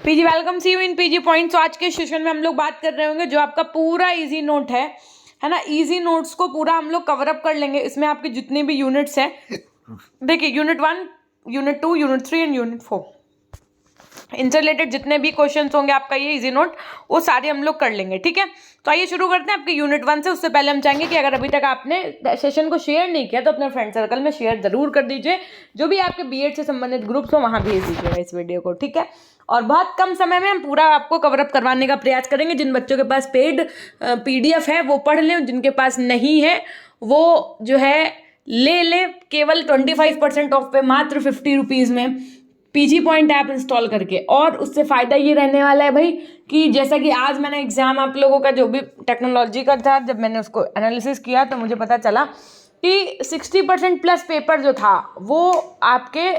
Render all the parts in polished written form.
PG welcome see you in PG points. आज के session में हम लोग बात कर रहे होंगे जो आपका पूरा इजी नोट है ना। इजी नोट्स को पूरा हम लोग कवर अप कर लेंगे। इसमें आपके जितने भी यूनिट्स हैं, देखिए unit 1, unit 2, unit 3 and unit 4, इनसे रिलेटेड जितने भी क्वेश्चंस होंगे आपका ये इजी नोट वो सारे हम लोग कर लेंगे। ठीक है, तो आइए शुरू करते हैं आपके यूनिट 1 से। उससे पहले हम चाहेंगे कि अगर अभी तक आपने सेशन को शेयर नहीं किया तो अपने फ्रेंड सर्कल में शेयर जरूर कर दीजिए। जो भी आपके बीएड से संबंधित ग्रुप्स हो वहाँ भेज दीजिएगा इस वीडियो को। ठीक है, और बहुत कम समय में हम पूरा आपको कवर अप करवाने का प्रयास करेंगे। जिन बच्चों के पास पेड पीडीएफ है वो पढ़ लें, जिनके पास नहीं है वो जो है ले केवल 25% ऑफ पे, मात्र 50 रुपीज़ में पीजी पॉइंट ऐप इंस्टॉल करके। और उससे फ़ायदा ये रहने वाला है भाई कि जैसा कि आज मैंने एग्ज़ाम आप लोगों का जो भी टेक्नोलॉजी का था, जब मैंने उसको एनालिसिस किया तो मुझे पता चला कि 60% प्लस पेपर जो था वो आपके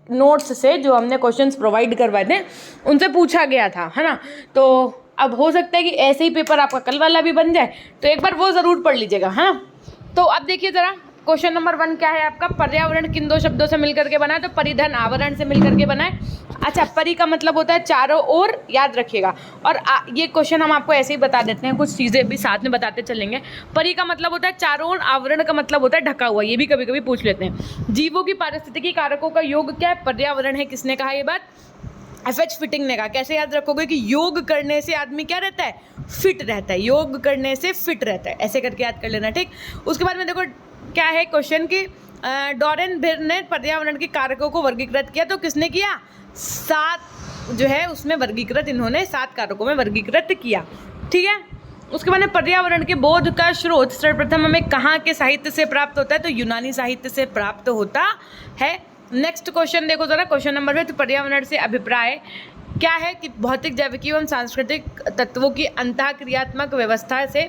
नोट्स से, जो हमने क्वेश्चंस प्रोवाइड करवाए थे उनसे पूछा गया था, है ना। तो अब हो सकता है कि ऐसे ही पेपर आपका कल वाला भी बन जाए, तो एक बार वो ज़रूर पढ़ लीजिएगा, है ना। तो अब देखिए ज़रा, क्वेश्चन नंबर 1 क्या है आपका? पर्यावरण किन दो शब्दों से मिलकर के बना है? तो परिधन आवरण से मिलकर के बना है। अच्छा, परि का मतलब होता है चारों ओर, याद रखिएगा। और ये क्वेश्चन हम आपको ऐसे ही बता देते हैं, कुछ चीज़ें भी साथ में बताते चलेंगे। परि का मतलब होता है चारों ओर, आवरण का मतलब होता है ढका हुआ। ये भी कभी कभी पूछ लेते हैं। जीवों की पारिस्थितिकी कारकों का योग क्या है? पर्यावरण है। किसने कहा ये बात? एफएच फिटिंग ने कहा। कैसे याद रखोगे कि योग करने से आदमी क्या रहता है? फिट रहता है। योग करने से फिट रहता है, ऐसे करके याद कर लेना। ठीक, उसके बाद में देखो क्या है क्वेश्चन की, डॉरेन बिर ने पर्यावरण के कारकों को वर्गीकृत किया। तो किसने किया? 7 जो है उसमें वर्गीकृत, इन्होंने 7 कारकों में वर्गीकृत किया। ठीक है, उसके बाद में पर्यावरण के बोध का स्रोत सर्वप्रथम हमें कहाँ के साहित्य से प्राप्त होता है? तो यूनानी साहित्य से प्राप्त होता है। नेक्स्ट क्वेश्चन देखो जरा, क्वेश्चन नंबर 5, पर्यावरण से अभिप्राय क्या है? कि भौतिक, जैविक एवं सांस्कृतिक तत्वों की अंतः क्रियात्मक व्यवस्था से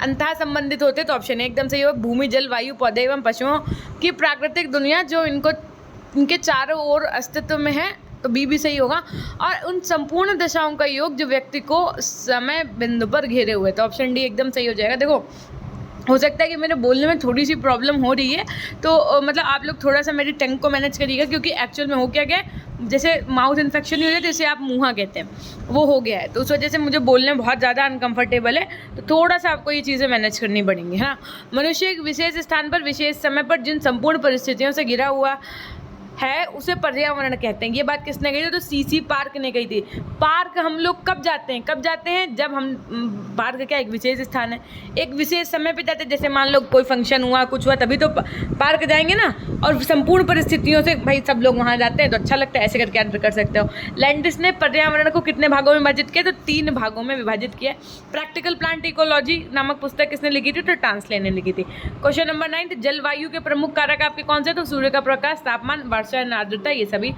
अंतः संबंधित होते। तो ऑप्शन ए एकदम सही होगा। भूमि, जल, वायु, पौधे एवं पशुओं की प्राकृतिक दुनिया जो इनके चारों ओर अस्तित्व में है, तो बी भी सही होगा। और उन संपूर्ण दशाओं का योग जो व्यक्ति को समय बिंदु पर घेरे हुए, तो ऑप्शन डी एकदम सही हो जाएगा। देखो, हो सकता है कि मेरे बोलने में थोड़ी सी प्रॉब्लम हो रही है, तो मतलब आप लोग थोड़ा सा मेरी टंग को मैनेज करिएगा, क्योंकि एक्चुअल में हो क्या गया, जैसे माउथ इन्फेक्शन ही हो जाए, जैसे आप मुँहा कहते हैं, वो हो गया है। तो उस वजह से मुझे बोलने में बहुत ज़्यादा अनकंफर्टेबल है, तो थोड़ा सा आपको ये चीज़ें मैनेज करनी पड़ेंगी, है ना। मनुष्य एक विशेष स्थान पर विशेष समय पर जिन संपूर्ण परिस्थितियों से घिरा हुआ है उसे पर्यावरण कहते हैं। ये बात किसने कही थी? तो सीसी पार्क ने कही थी। पार्क हम लोग कब जाते हैं? जब हम, पार्क क्या एक विशेष स्थान है, एक विशेष समय पे जाते हैं। जैसे मान लो कोई फंक्शन हुआ, कुछ हुआ, तभी तो पार्क जाएंगे ना। और संपूर्ण परिस्थितियों से भाई सब लोग वहाँ जाते हैं तो अच्छा लगता है, ऐसे करके याद कर सकते हो। लैंडिस ने पर्यावरण को कितने भागों में विभाजित किया? तो 3 भागों में विभाजित किया। प्रैक्टिकल प्लांट इकोलॉजी नामक पुस्तक किसने लिखी थी? तो ट्रांसले ने लिखी थी। क्वेश्चन नंबर 9, जलवायु के प्रमुख कारक आपके कौन से? तो सूर्य का प्रकाश, तापमान, आर्द्रता, ये सभी।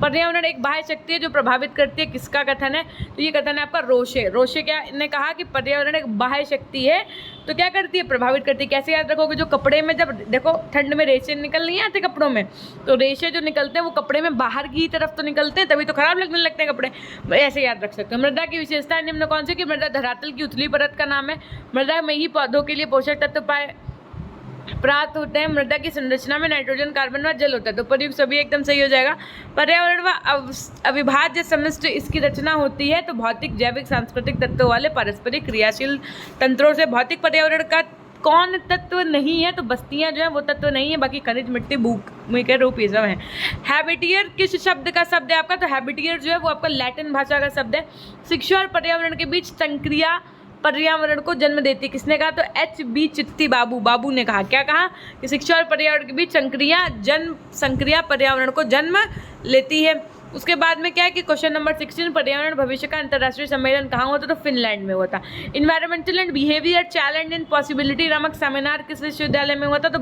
पर्यावरण एक बाह्य शक्ति है जो प्रभावित करती है। किसका कथन है? तो ये कथन है आपका रोशे। रोशे क्या ने कहा कि पर्यावरण एक बाह्य शक्ति है, तो क्या करती है? प्रभावित करती है। कैसे याद रखोगे? जो कपड़े में, जब देखो ठंड में रेशे निकल नहीं आते कपड़ों में, तो रेशे जो निकलते हैं वो कपड़े में बाहर की तरफ तो निकलते हैं, तभी तो खराब लगने लगते हैं कपड़े, ऐसे याद रख सकते हो। मृदा की विशेषता निम्न कौन सी? कि मृदा धरातल की उथली परत का नाम है। मृदा में ही पौधों के लिए पोषक तत्व प्राप्त होते हैं। मृदा की संरचना में नाइट्रोजन, कार्बन व जल होता है। तो प्रयुक्त सभी एकदम सही हो जाएगा। पर्यावरण व अविभाज्य समष्टि इसकी रचना होती है। तो भौतिक, जैविक, सांस्कृतिक तत्वों वाले पारस्परिक क्रियाशील तंत्रों से। भौतिक पर्यावरण का कौन तत्व नहीं है? तो बस्तियां जो है वो तत्व नहीं है, बाकी खनिज, मिट्टी, भूमि के रूप ये सब है। हैबिटियर किस शब्द का शब्द है आपका? तो हैबिटियर जो है वो आपका लैटिन भाषा का शब्द है। शिक्षा और पर्यावरण के बीच संक्रिया पर्यावरण को जन्म देती है। किसने कहा? तो HB चित्ती बाबू ने कहा। क्या कहा? कि शिक्षा और पर्यावरण के बीच संक्रिया पर्यावरण को जन्म लेती है। उसके बाद में क्या है कि क्वेश्चन नंबर 16, पर्यावरण भविष्य का अंतर्राष्ट्रीय सम्मेलन कहाँ हुआ था? तो फिनलैंड में हुआ था। Environmental and behaviour challenge and possibility नामक सेमिनार किस विश्वविद्यालय में हुआ था? तो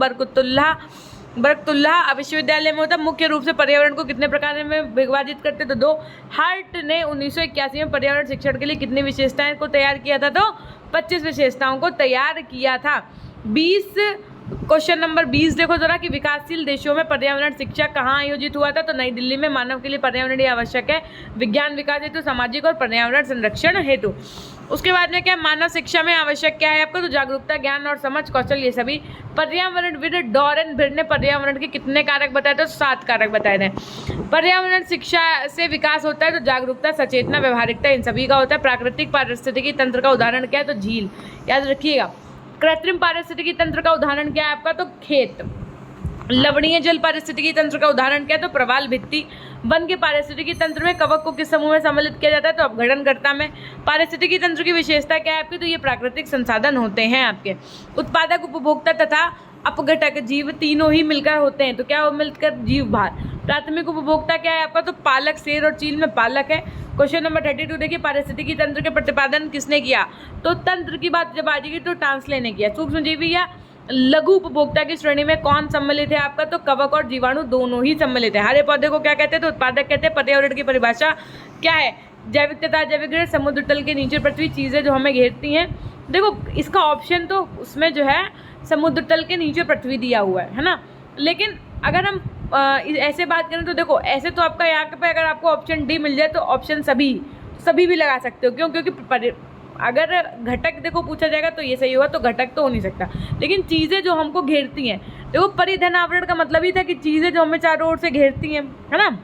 बरकतुल्लाह विश्वविद्यालय में होता। मुख्य रूप से पर्यावरण को कितने प्रकार में विभाजित करते? तो 2। हार्ट ने 1981 में पर्यावरण शिक्षण के लिए कितनी विशेषताएं को तैयार किया था? तो 25 विशेषताओं को तैयार किया था। 20 क्वेश्चन नंबर 20 देखो जरा कि विकासशील देशों में पर्यावरण शिक्षा कहाँ आयोजित हुआ था, तो नई दिल्ली में। मानव के लिए पर्यावरण आवश्यक है, विज्ञान विकास हेतु, सामाजिक और पर्यावरण संरक्षण हेतु। उसके बाद में क्या, मानव शिक्षा में आवश्यक क्या है आपको, तो जागरूकता, ज्ञान और समझ, कौशल, ये सभी। पर्यावरणविद डॉरेन भिर ने पर्यावरण के कितने कारक बताए, तो 7 कारक बताए थे। पर्यावरण शिक्षा से विकास होता है तो जागरूकता, सचेतना, व्यवहारिकता, इन सभी का होता है। प्राकृतिक पारिस्थितिकी तंत्र का उदाहरण क्या है, तो झील, याद रखिएगा। कृत्रिम पारिस्थितिकी तंत्र का उदाहरण क्या है आपका, तो खेत। लवणीय जल पारिस्थितिकी तंत्र का उदाहरण क्या है, तो प्रवाल भित्ति। वन के पारिस्थितिकी तंत्र में कवक को किस समूह में सम्मिलित किया जाता है, तो अपघटनकर्ता में। पारिस्थितिकी तंत्र की विशेषता क्या है आपकी, तो ये प्राकृतिक संसाधन होते हैं आपके। उत्पादक, उपभोक्ता तथा अपघटक जीव तीनों ही मिलकर होते हैं, तो क्या मिलकर, जीव भार। प्राथमिक उपभोक्ता क्या है आपका, तो पालक, शेर और चील में पालक है। क्वेश्चन नंबर 32 देखिए, पारिस्थितिकी तंत्र के प्रतिपादन किसने किया, तो तंत्र की बात जब आ जाएगी तो टांसले ने किया। सूक्ष्मजीवी या लघु उपभोक्ता की श्रेणी में कौन सम्मिलित है आपका, तो कवक और जीवाणु दोनों ही सम्मिलित है। हरे पौधे को क्या कहते हैं, तो उत्पादक कहते हैं। पर्यावरण की परिभाषा क्या है, जैविक तथा अजैविक, समुद्र तल के नीचे पृथ्वी, चीज़ें जो हमें घेरती हैं। देखो इसका ऑप्शन तो उसमें जो है समुद्र तल के नीचे पृथ्वी दिया हुआ है ना, लेकिन अगर हम ऐसे बात करें तो देखो ऐसे तो आपका यहाँ पे अगर आपको ऑप्शन डी मिल जाए तो ऑप्शन सभी भी लगा सकते हो। क्यों, क्योंकि अगर घटक देखो पूछा जाएगा तो ये सही होगा, तो घटक तो हो नहीं सकता। लेकिन चीज़ें जो हमको घेरती हैं, देखो परिधन आवरण का मतलब ही था कि चीज़ें जो हमें चारों ओर से घेरती हैं, है ना।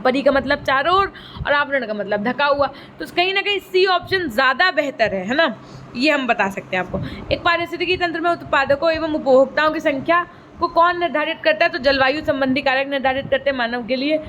परि का मतलब चारों ओर और आवरण का मतलब ढका हुआ, तो कहीं ना कहीं सी ऑप्शन ज़्यादा बेहतर है ना, ये हम बता सकते हैं आपको। एक पारिस्थितिकी तंत्र में उत्पादकों एवं उपभोक्ताओं की संख्या को कौन निर्धारित करता है, तो जलवायु संबंधी कारक निर्धारित करते हैं मानव के लिए।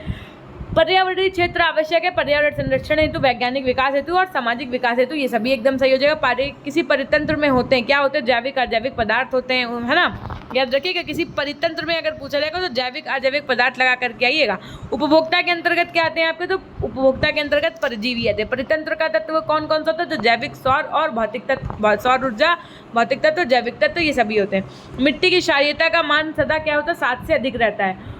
पर्यावरणीय क्षेत्र आवश्यक है पर्यावरण संरक्षण हेतु, वैज्ञानिक विकास हेतु और सामाजिक विकास हेतु, ये सभी एकदम सही हो जाएगा। किसी परितंत्र में होते हैं, क्या होते हैं, जैविक अजैविक पदार्थ होते हैं, है ना, याद रखिएगा। किसी परितंत्र में अगर पूछा जाएगा तो जैविक अजैविक पदार्थ लगा करके आइएगा। उपभोक्ता के अंतर्गत क्या आते हैं आपके, तो उपभोक्ता के अंतर्गत परजीवी आते हैं। परितंत्र का तत्व कौन कौन सा होता है, तो जैविक, सौर और भौतिक तत्व, सौर ऊर्जा, भौतिक तत्व, जैविक तत्व, ये सभी होते हैं। मिट्टी की क्षारीयता का मान सदा क्या होता है, 7 से अधिक रहता है।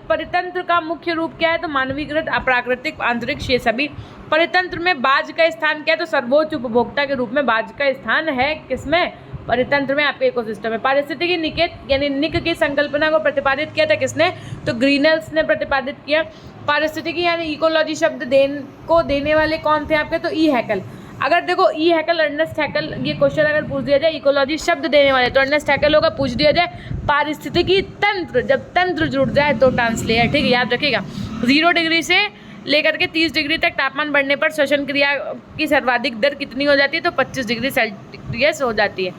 परितंत्र का मुख्य रूप क्या है, तो मानवीकृत, अप्राकृतिक, आंतरिक, ये सभी। परितंत्र में बाज का स्थान क्या है, तो सर्वोच्च उपभोक्ता के रूप में बाज का स्थान है किसमें, परितंत्र में, आपके इकोसिस्टम में। पारिस्थितिकी निकेत यानी निक की संकल्पना को प्रतिपादित किया था किसने, तो ग्रीनल्स ने प्रतिपादित किया। पारिस्थितिकी यानी इकोलॉजी शब्द देने वाले कौन थे आपके, तो ई हैकल। अगर देखो ई हैकल, अर्नेस्ट हैकल, ये क्वेश्चन अगर पूछ दिया जाए इकोलॉजी शब्द देने वाले तो अर्नेस्ट हैकल होगा। पूछ दिया जाए पारिस्थितिकी तंत्र, जब तंत्र जुड़ जाए तो ट्रांसलेट, ठीक है, याद रखिएगा। 0 डिग्री से लेकर के 30 डिग्री तक तापमान बढ़ने पर श्वसन क्रिया की सर्वाधिक दर कितनी हो जाती है, तो 25 डिग्री सेल्सियस हो जाती है।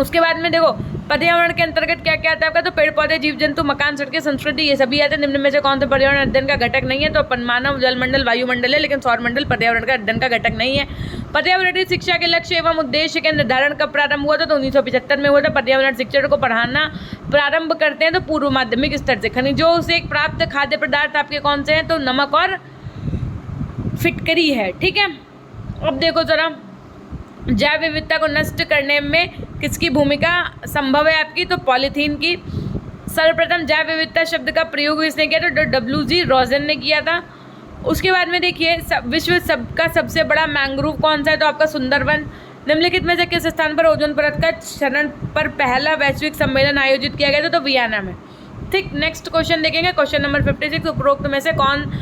उसके बाद में देखो पर्यावरण के अंतर्गत क्या क्या आता है आपका, तो पेड़ पौधे, जीव जंतु, मकान, सड़कें, संस्कृति, ये सभी आते हैं। निम्न में से कौन सा पर्यावरण अध्ययन का घटक नहीं है, तो मानव, जलमंडल, वायुमंडल है, लेकिन सौरमंडल पर्यावरण का अध्ययन का घटक नहीं है। पर्यावरणीय शिक्षा के लक्ष्य एवं उद्देश्य के निर्धारण कब प्रारंभ हुआ था, तो 1975 में हुआ था। पर्यावरण शिक्षण को पढ़ाना प्रारंभ करते हैं तो पूर्व माध्यमिक स्तर से। खनिजों से प्राप्त खाद्य पदार्थ आपके कौन से हैं, तो नमक और फिटकरी है, ठीक है। अब देखो जरा जैव विविधता को नष्ट करने में किसकी भूमिका संभव है आपकी, तो पॉलीथीन की। सर्वप्रथम जैव विविधता शब्द का प्रयोग इसने किया, तो WG रॉजन ने किया था। उसके बाद में देखिए विश्व का सबसे बड़ा मैंग्रोव कौन सा है, तो आपका सुंदरवन। निम्नलिखित में से किस स्थान पर ओजोन परत का क्षरण पर पहला वैश्विक सम्मेलन आयोजित किया गया था, तो वियना में। ठीक, नेक्स्ट क्वेश्चन देखेंगे, क्वेश्चन नंबर 56। उपरोक्त में से कौन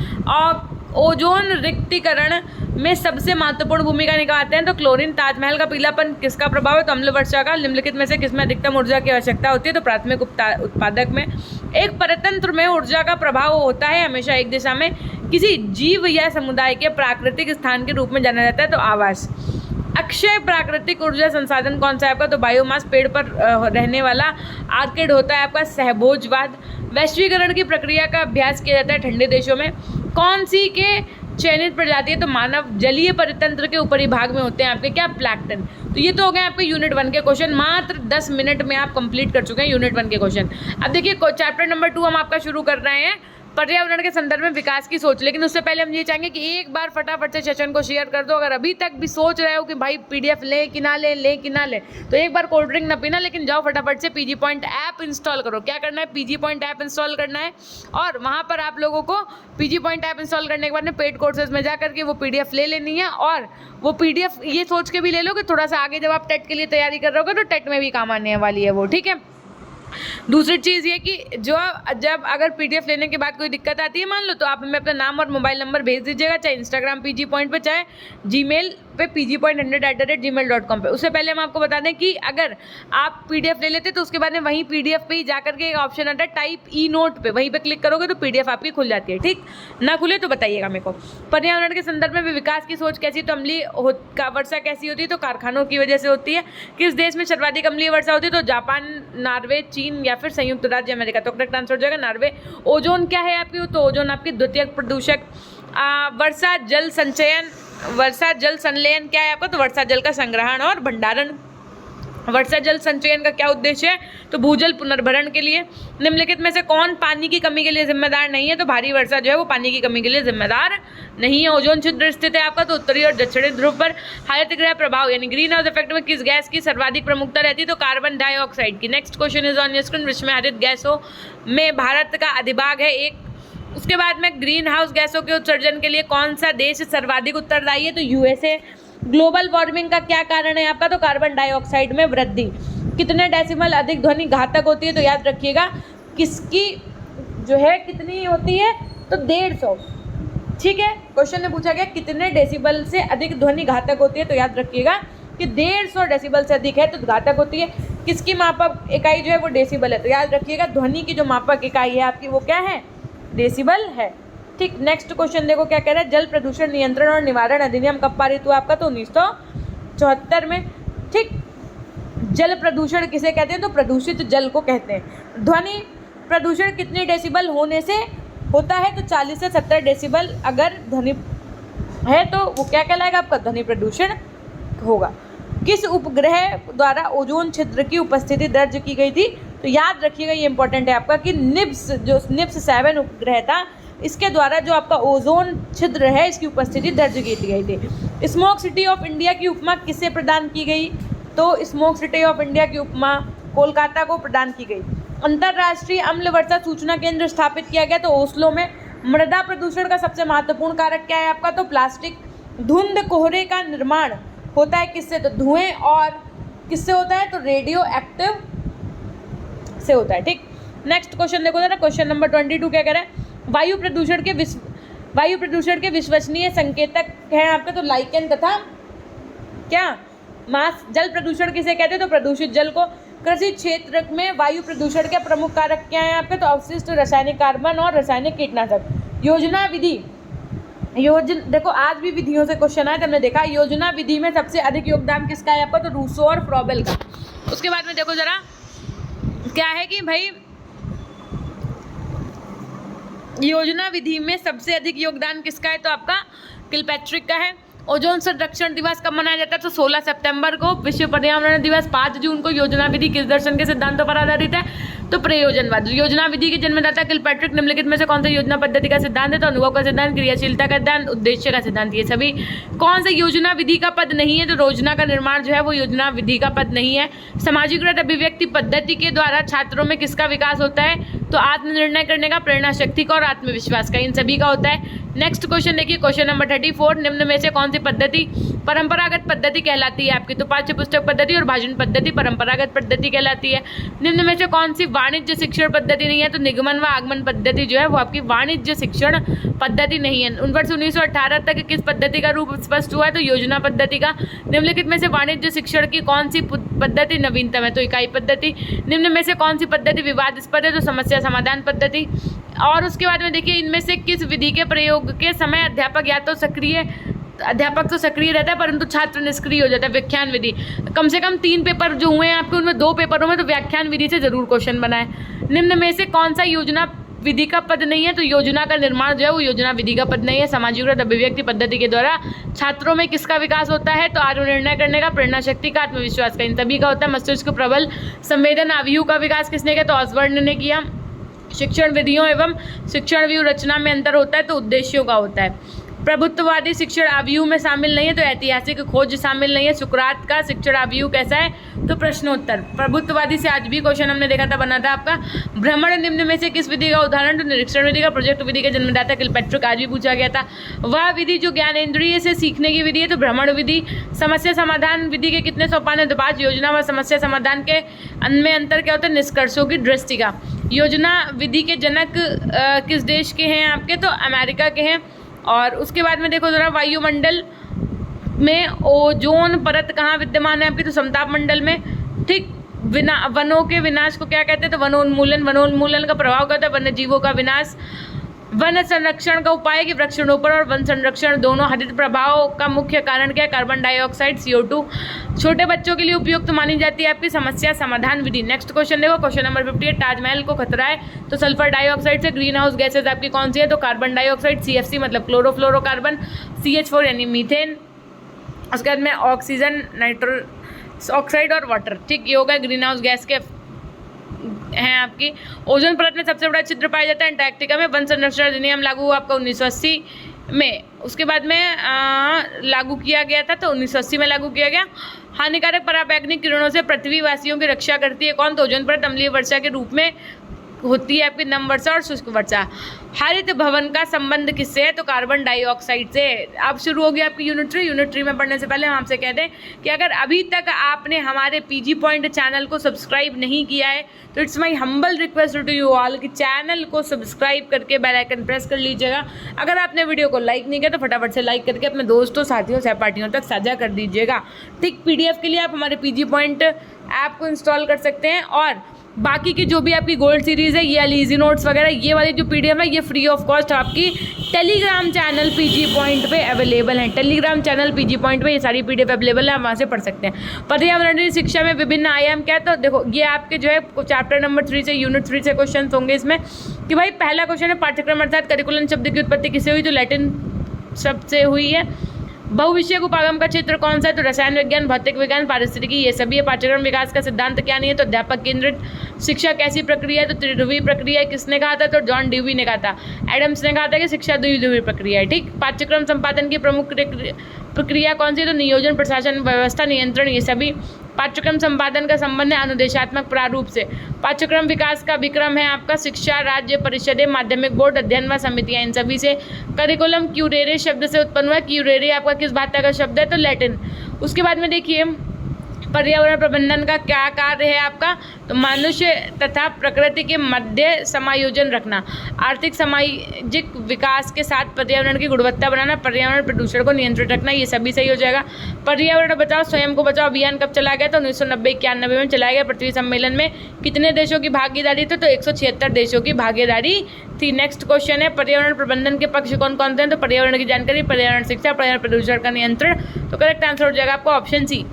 ओजोन रिक्तीकरण में सबसे महत्वपूर्ण भूमिका निभाते हैं, तो क्लोरीन। ताजमहल का पीलापन किसका प्रभाव है, तो अम्ल वर्षा का। निम्नलिखित में से किसमें अधिकतम ऊर्जा की आवश्यकता होती है, तो प्राथमिक उत्पादक में। एक परतंत्र में ऊर्जा का प्रभाव होता है हमेशा एक दिशा में। किसी जीव या समुदाय के प्राकृतिक स्थान के रूप में जाना जाता है, तो आवास। अक्षय प्राकृतिक ऊर्जा संसाधन कौन सा है आपका, तो बायोमास, पेड़ पर रहने वाला आर्किड होता है आपका सहभोजवाद। वैश्वीकरण की प्रक्रिया का अभ्यास किया जाता है ठंडे देशों में। कौन सी के चयनित प्रजाति है, तो मानव जलीय परितंत्र के ऊपरी भाग में होते हैं आपके क्या, प्लैंकटन। तो ये तो हो गए आपके यूनिट 1 के क्वेश्चन। मात्र 10 मिनट में आप कंप्लीट कर चुके हैं यूनिट 1 के क्वेश्चन। अब देखिए चैप्टर नंबर 2 हम आपका शुरू कर रहे हैं। पर्यावरण के संदर्भ में विकास की सोच। लेकिन उससे पहले हम ये चाहेंगे कि एक बार फटाफट से सेशन को शेयर कर दो। अगर अभी तक भी सोच रहे हो कि भाई पीडीएफ लें कि ना लें कि ना लें, तो एक बार कोल्ड ड्रिंक ना पीना, लेकिन जाओ फटाफट से पीजी पॉइंट ऐप इंस्टॉल करो। क्या करना है, पीजी पॉइंट ऐप इंस्टॉल करना है, और वहाँ पर आप लोगों को पीजी पॉइंट ऐप इंस्टॉल करने के बाद में पेड कोर्सेज में जा करके वो पीडीएफ ले लेनी है। और वो पीडीएफ ये सोच के भी ले लो कि थोड़ा सा आगे जब आप टेट के लिए तैयारी कर रहे होगे तो टेट में भी काम आने वाली है वो, ठीक है। दूसरी चीज़ ये कि जब अगर पीडीएफ लेने के बाद कोई दिक्कत आती है मान लो, तो आप हमें अपना नाम और मोबाइल नंबर भेज दीजिएगा, चाहे इंस्टाग्राम पीजी पॉइंट पे, चाहे जीमेल पे pgpoint100@gmail.com पे। उससे पहले हम आपको बता दें कि अगर आप पीडीएफ ले लेते तो उसके बाद में वहीं पीडीएफ पे ही जाकर के एक ऑप्शन आता है टाइप ई नोट पे, वहीं पे क्लिक करोगे तो पीडीएफ आपकी खुल जाती है, ठीक। ना खुले तो बताइएगा मेरे को। पर्यावरण के संदर्भ में विकास की सोच कैसी, तो अम्लीय वर्षा कैसी होती है, तो कारखानों की वजह से होती है। किस देश में सर्वाधिक अम्लीय वर्षा होती है, तो जापान, नॉर्वे, चीन या फिर संयुक्त राज्य अमेरिका। तो करेक्ट आंसर हो जाएगा नॉर्वे। ओजोन क्या है आपकी, तो ओजोन आपकी द्वितीयक प्रदूषक। वर्षा जल संचयन, वर्षा जल संलयन क्या है आपका, तो वर्षा जल का संग्रहण और भंडारण। वर्षा जल संचयन का क्या उद्देश्य है, तो भूजल पुनर्भरण के लिए। निम्नलिखित में से कौन पानी की कमी के लिए जिम्मेदार नहीं है, तो भारी वर्षा जो है वो पानी की कमी के लिए जिम्मेदार नहीं है। ओजोन छिद्र स्थित है आपका, तो उत्तरी और दक्षिणी ध्रुव पर। हरित गृह प्रभाव यानी ग्रीन हाउस इफेक्ट में किस गैस की सर्वाधिक प्रमुखता रहती है, तो कार्बन डाइऑक्साइड की। Next question is on your screen. विश्व में हरित गैसों में भारत का अधिभाग है एक। उसके बाद में ग्रीन हाउस गैसों के उत्सर्जन के लिए कौन सा देश सर्वाधिक उत्तरदायी है, तो यूएसए। ग्लोबल वार्मिंग का क्या कारण है आपका, तो कार्बन डाइऑक्साइड में वृद्धि। कितने डेसिमल अधिक ध्वनि घातक होती है, तो याद रखिएगा किसकी जो है कितनी होती है, तो 150, ठीक है। क्वेश्चन में पूछा गया कितने डेसिबल से अधिक ध्वनि घातक होती है, तो याद रखिएगा कि 150 डेसिबल से अधिक है तो घातक होती है। किसकी मापक इकाई जो है वो डेसिबल है, तो याद रखिएगा ध्वनि की जो मापक इकाई है आपकी वो क्या है, डेसिबल है, ठीक। नेक्स्ट क्वेश्चन देखो क्या कह रहा है। जल प्रदूषण नियंत्रण और निवारण अधिनियम कब पारित हुआ आपका, तो 1974 में, ठीक। जल प्रदूषण किसे कहते हैं, तो प्रदूषित जल को कहते हैं। ध्वनि प्रदूषण कितने डेसिबल होने से होता है, तो 40 से 70 डेसिबल अगर ध्वनि है तो वो क्या कहलाएगा आपका, ध्वनि प्रदूषण होगा। किस उपग्रह द्वारा ओजोन छिद्र की उपस्थिति दर्ज की गई थी, तो याद रखिएगा ये इंपॉर्टेंट है आपका कि निप्स 7 उपग्रह था, इसके द्वारा जो आपका ओजोन छिद्र है इसकी उपस्थिति दर्ज की गई थी। स्मोक सिटी ऑफ इंडिया की उपमा किससे प्रदान की गई, तो स्मोक सिटी ऑफ इंडिया की उपमा कोलकाता को प्रदान की गई। अंतर्राष्ट्रीय अम्ल वर्षा सूचना केंद्र स्थापित किया गया, तो ओस्लो में। मृदा प्रदूषण का सबसे महत्वपूर्ण कारक क्या है आपका, तो प्लास्टिक। धुंध कोहरे का निर्माण होता है किससे, तो धुएं और किससे होता है, तो रेडियो एक्टिव से होता है, ठीक। नेक्स्ट क्वेश्चन देखो जरा, क्वेश्चन नंबर 22 क्या कह रहा है। वायु प्रदूषण के विश्वसनीय संकेतक हैं आपके, तो लाइकेन तथा क्या मास। जल प्रदूषण किसे कहते हैं, तो प्रदूषित जल को। कृषि क्षेत्र में वायु प्रदूषण के प्रमुख कारक क्या हैं आपके, तो अवशिष्ट रासायनिक कार्बन और रासायनिक कीटनाशक। योजना विधि, देखो आज भी विधियों से क्वेश्चन आए तो हमने देखा योजना विधि में सबसे अधिक योगदान किसका है आपका, तो रूसो और फ्रॉबेल का। उसके बाद में देखो जरा क्या है कि भाई योजना विधि में सबसे अधिक योगदान किसका है, तो आपका किलपैट्रिक का है। ओजोन संरक्षण दिवस कब मनाया जाता है, तो 16 सितंबर को। विश्व पर्यावरण दिवस 5 जून को। योजना विधि किस दर्शन के सिद्धांतों पर आधारित है, तो प्रयोजनवाद। योजना विधि के जन्मदाता किलपैट्रिक। निम्नलिखित में से कौन सा योजना पद्धति का सिद्धांत है, तो अनुभव का सिद्धांत, क्रियाशीलता का सिद्धांत, उद्देश्य का सिद्धांत। ये सभी कौन सा योजना विधि का पद नहीं है, तो रोजना का निर्माण जो है वो योजना विधि का पद नहीं है। सामाजिकृत अभिव्यक्ति पद्धति के द्वारा छात्रों में किसका विकास होता है, तो आत्मनिर्णय करने का, प्रेरणा शक्ति का और आत्मविश्वास का, इन सभी का होता है। नेक्स्ट क्वेश्चन देखिए, क्वेश्चन नंबर 34। निम्न में से कौन सी पद्धति परंपरागत पद्धति कहलाती है आपकी, तो पाठ्य पुस्तक पद्धति और भाषण पद्धति परंपरागत पद्धति कहलाती है। निम्न में से कौन सी वाणिज्य शिक्षण पद्धति नहीं है, तो निगमन व आगमन पद्धति जो है वो आपकी वाणिज्य शिक्षण पद्धति नहीं है। उन वर्ष 1918 तक किस पद्धति का रूप स्पष्ट हुआ है, तो योजना पद्धति का। निम्नलिखित में से वाणिज्य शिक्षण की कौन सी पद्धति नवीनतम है, तो इकाई पद्धति। निम्न में से कौन सी पद्धति विवादास्पद है, तो समस्या समाधान पद्धति। और उसके बाद में देखिए इनमें से किस विधि के प्रयोग के समय अध्यापक तो सक्रिय रहता है परंतु छात्र निष्क्रिय हो जाता है, व्याख्यान विधि। कम से कम 3 पेपर जो हुए हैं आपके उनमें 2 पेपरों में तो व्याख्यान विधि से जरूर क्वेश्चन बना है। निम्न में से कौन सा योजना विधि का पद नहीं है, तो योजना का निर्माण जो है वो योजना विधि का पद नहीं है। सामाजिक अभिव्यक्ति पद्धति के द्वारा छात्रों में किसका विकास होता है, तो आत्मनिर्णय करने का, प्रेरणा शक्ति का, आत्मविश्वास का, इन सभी का होता है। मस्तिष्क प्रबल संवेदन अवयव का विकास किसने किया, तो ऑसबर्न ने किया। शिक्षण विधियों एवं शिक्षण व्यू रचना में अंतर होता है तो उद्देश्यों का होता है। प्रभुत्ववादी शिक्षण आव्यूह में शामिल नहीं है तो ऐतिहासिक खोज शामिल नहीं है। सुकरात का शिक्षण आव्यूह कैसा है तो प्रश्नोत्तर। प्रभुत्ववादी से आज भी क्वेश्चन हमने देखा था, बना था आपका। भ्रमण निम्न में से किस विधि का उदाहरण तो निरीक्षण विधि का। प्रोजेक्ट विधि के जन्मदाता किलपैट्रिक, आज भी पूछा गया था। वह विधि जो ज्ञानेंद्रिय से सीखने की विधि है तो भ्रमण विधि। समस्या समाधान विधि के कितने सोपान है तो 5। योजना व समस्या समाधान के में अंतर क्या होता है निष्कर्षों की दृष्टि का। योजना विधि के जनक किस देश के हैं आपके तो अमेरिका के हैं। और उसके बाद में देखो जरा, वायुमंडल में ओजोन परत कहाँ विद्यमान है आपकी तो समताप मंडल में, ठीक। वनों के विनाश को क्या कहते हैं तो वनोन्मूलन। वनोन्मूलन का प्रभाव क्या होता है वन्य जीवों का विनाश। वन संरक्षण का उपाय कि वृक्षारोपण और वन संरक्षण दोनों। हरित प्रभाव का मुख्य कारण क्या है कार्बन डाइऑक्साइड CO2। छोटे बच्चों के लिए उपयुक्त मानी जाती है आपकी समस्या समाधान विधि। नेक्स्ट क्वेश्चन देखो, क्वेश्चन नंबर 58। ताजमहल को खतरा है तो सल्फर डाइऑक्साइड से। ग्रीन हाउस गैसेज आपकी कौन सी है तो कार्बन डाइऑक्साइड। CFC मतलब क्लोरोफ्लोरोकार्बन। CH4 यानी मीथेन। उसके बाद में ऑक्सीजन, नाइट्रोस ऑक्साइड और वाटर, ठीक। ये होगा ग्रीन हाउस गैस के हैं आपकी। ओजोन परत में सबसे बड़ा छिद्र पाया जाता है अंटार्कटिका में। वन संरक्षण अधिनियम लागू हुआ आपका 1980 में। उसके बाद में लागू किया गया था तो 1980 में लागू किया गया। हानिकारक पराबैंगनी किरणों से पृथ्वी वासियों की रक्षा करती है कौन तो ओजोन परत अम्लीय वर्षा के रूप में होती है आपकी नम वर्षा और शुष्क वर्षा। हरित भवन का संबंध किससे है तो कार्बन डाइऑक्साइड से। अब शुरू हो गया आपकी यूनिट 3। यूनिट 3 में पढ़ने से पहले हम आपसे कह दें कि अगर अभी तक आपने हमारे PG पॉइंट चैनल को सब्सक्राइब नहीं किया है तो it's my humble request to you all कि चैनल को सब्सक्राइब करके बेल आइकन प्रेस कर लीजिएगा। अगर आपने वीडियो को लाइक नहीं किया तो फटाफट से लाइक करके अपने दोस्तों, साथियों, सहपाठियों तक साझा कर दीजिएगा, ठीक। PDF के लिए आप हमारे PG पॉइंट ऐप को इंस्टॉल कर सकते हैं। और बाकी की जो भी आपकी गोल्ड सीरीज़ है, ये वाली इजी नोट्स वगैरह, ये वाली जो PDF है, ये फ्री ऑफ कॉस्ट आपकी टेलीग्राम चैनल PG पॉइंट पे अवेलेबल है। टेलीग्राम चैनल PG पॉइंट पे ये सारी PDF अवेलेबल है, आप वहाँ से पढ़ सकते हैं। पर्यावरणीय शिक्षा में विभिन्न आयाम क्या है तो देखो, ये आपके जो है चैप्टर नंबर 3 से, यूनिट 3 से क्वेश्चन होंगे इसमें कि भाई पहला क्वेश्चन है पाठ्यक्रम अर्थात करिकुलम शब्द की उत्पत्ति किससे हुई तो लैटिन शब्द से हुई है। बहुविषयक उपागम का क्षेत्र कौन सा है तो रसायन विज्ञान, भौतिक विज्ञान, पारिस्थितिकी, ये सभी है। पाठ्यक्रम विकास का सिद्धांत क्या नहीं है तो अध्यापक केंद्रित शिक्षा कैसी प्रक्रिया है तो त्रिध्रुवीय प्रक्रिया है। किसने कहा था तो जॉन ड्यूवी ने कहा था। एडम्स ने कहा था कि शिक्षा द्विध्रुवीय प्रक्रिया है, ठीक। पाठ्यक्रम संपादन की प्रमुख प्रक्रिया कौन सी है तो नियोजन, प्रशासन, व्यवस्था, नियंत्रण, ये सभी। पाठ्यक्रम संपादन का संबंध है अनुदेशात्मक प्रारूप से। पाठ्यक्रम विकास का विक्रम है आपका शिक्षा राज्य परिषदें, माध्यमिक बोर्ड, अध्ययन व समितियाँ, इन सभी से। करिकुलम क्यूरेरे शब्द से उत्पन्न हुआ। क्यूरेरे आपका किस भाषा का शब्द है तो लैटिन। उसके बाद में देखिए पर्यावरण प्रबंधन का क्या कार्य है आपका तो मनुष्य तथा प्रकृति के मध्य समायोजन रखना। आर्थिक सामाजिक विकास के साथ पर्यावरण की गुणवत्ता बनाना, पर्यावरण प्रदूषण को नियंत्रित रखना, ये सभी सही हो जाएगा। पर्यावरण बचाओ स्वयं को बचाओ अभियान कब चलाया गया तो 1990-91 में चलाया गया। पृथ्वी सम्मेलन में कितने देशों की भागीदारी थी तो 176 देशों की भागीदारी थी। नेक्स्ट क्वेश्चन है पर्यावरण प्रबंधन के पक्ष कौन कौन से हैं तो पर्यावरण की जानकारी, पर्यावरण शिक्षा, पर्यावरण प्रदूषण का नियंत्रण। तो करेक्ट आंसर हो जाएगा आपको ऑप्शन सी।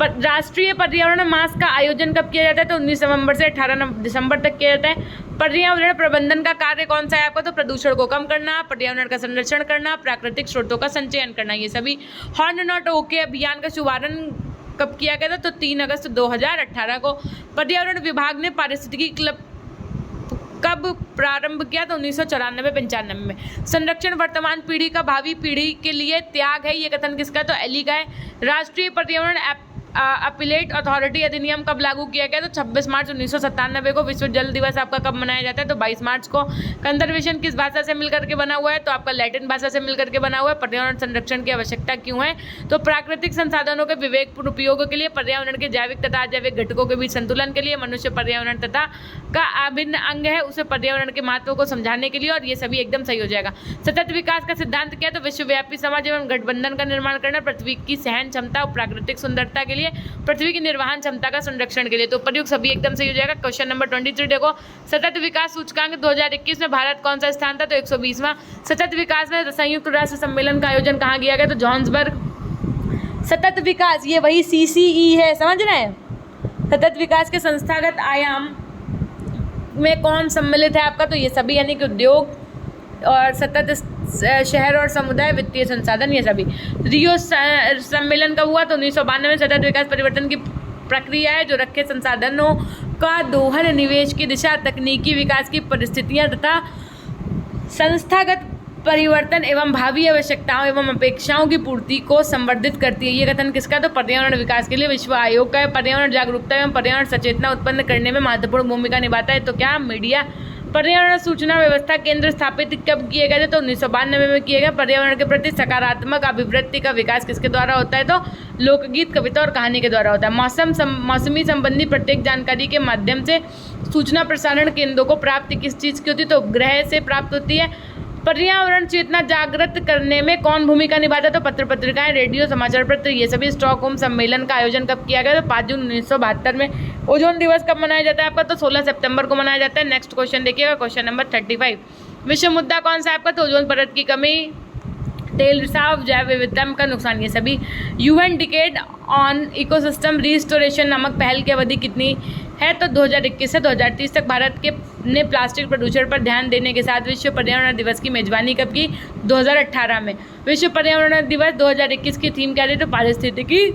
राष्ट्रीय पर्यावरण मास का आयोजन कब किया जाता है तो 19 नवंबर से 18 दिसंबर तक किया जाता है। पर्यावरण प्रबंधन का कार्य कौन सा है आपका तो प्रदूषण को कम करना, पर्यावरण का संरक्षण करना, प्राकृतिक स्रोतों का संचयन करना, ये सभी। हॉर्न नॉट ओके अभियान का शुभारंभ कब किया गया था तो 3 अगस्त 2018 को। पर्यावरण विभाग ने पारिस्थितिकी क्लब कब प्रारंभ किया तो 1994-95 में। संरक्षण वर्तमान पीढ़ी का भावी पीढ़ी के लिए त्याग है, ये कथन किसका तो एली का है। राष्ट्रीय पर्यावरण अपीलेट अथॉरिटी अधिनियम कब लागू किया गया तो 26 मार्च 1997 को। विश्व जल दिवस आपका कब मनाया जाता है तो 22 मार्च को। कंजर्वेशन किस भाषा से मिलकर के बना हुआ है तो आपका लैटिन भाषा से मिलकर के बना हुआ है। पर्यावरण संरक्षण की आवश्यकता क्यों है तो प्राकृतिक संसाधनों के विवेकपूर्ण उपयोग के लिए, पर्यावरण के जैविक तथा अजैविक घटकों के बीच संतुलन के लिए, मनुष्य पर्यावरण तथा का अभिन्न अंग है उसे पर्यावरण के महत्व को समझाने के लिए, और ये सभी एकदम सही हो जाएगा। सतत विकास का सिद्धांत क्या है तो विश्वव्यापी समाज एवं गठबंधन का निर्माण करना, पृथ्वी की सहन क्षमता और प्राकृतिक सुंदरता के लिए, पृथ्वी की निर्वहन क्षमता का संरक्षण के लिए। तो प्रयुक्त सभी एकदम सही हो जाएगा। क्वेश्चन नंबर 23 देखो, सतत विकास सूचकांक 2021 में भारत कौन सा स्थान था तो 120वां। सतत विकास में संयुक्त राष्ट्र सम्मेलन का आयोजन कहाँ किया गया तो जोहान्सबर्ग। सतत विकास ये वही CCE है, समझ रहे हैं। सतत विकास के संस्थागत आयाम में कौन सम्मिलित है आपका तो ये सभी, यानी कि उद्योग और सतत शहर और समुदाय, वित्तीय संसाधन, ये सभी। रियो सम्मेलन का हुआ तो 1992 में। सतत विकास परिवर्तन की प्रक्रिया है जो रखे संसाधनों का दोहन, निवेश की दिशा, तकनीकी विकास की परिस्थितियां तथा संस्थागत परिवर्तन एवं भावी आवश्यकताओं एवं अपेक्षाओं की पूर्ति को संवर्धित करती है। ये कथन किसका? तो पर्यावरण विकास के लिए विश्व आयोग का है। पर्यावरण जागरूकता एवं पर्यावरण सचेतना उत्पन्न करने में महत्वपूर्ण भूमिका निभाता है। तो क्या? मीडिया। पर्यावरण सूचना व्यवस्था केंद्र स्थापित कब किए गए थे? तो 1992 में किए गए। पर्यावरण के प्रति सकारात्मक अभिवृत्ति का विकास किसके द्वारा होता है? तो लोकगीत, कविता और कहानी के द्वारा होता है। मौसमी संबंधी प्रत्येक जानकारी के माध्यम से सूचना प्रसारण केंद्रों को प्राप्ति किस चीज़ की होती है? तो उपग्रह से प्राप्त होती है। पर्यावरण चेतना जागृत करने में कौन भूमिका निभाता है? तो पत्र पत्रिकाएं, रेडियो, समाचार पत्र, ये सभी। स्टॉकहोम सम्मेलन का आयोजन कब किया गया? तो 5 जून 1972 में। ओजोन दिवस कब मनाया जाता है आपका? तो 16 सितंबर को मनाया जाता है। नेक्स्ट क्वेश्चन देखिएगा, क्वेश्चन नंबर 35। विश्व मुद्दा कौन सा आपका? तो ओजोन परत की कमी, तेल रिसाव, जैव विविधता का नुकसान, ये सभी। UN decade on ecosystem restoration नामक पहल की अवधि कितनी है? तो 2021 से 2030 तक भारत ने प्लास्टिक प्रदूषण पर ध्यान देने के साथ विश्व पर्यावरण दिवस की मेजबानी कब की? 2018 में। विश्व पर्यावरण दिवस 2021 की थीम क्या थी? तो पारिस्थितिकी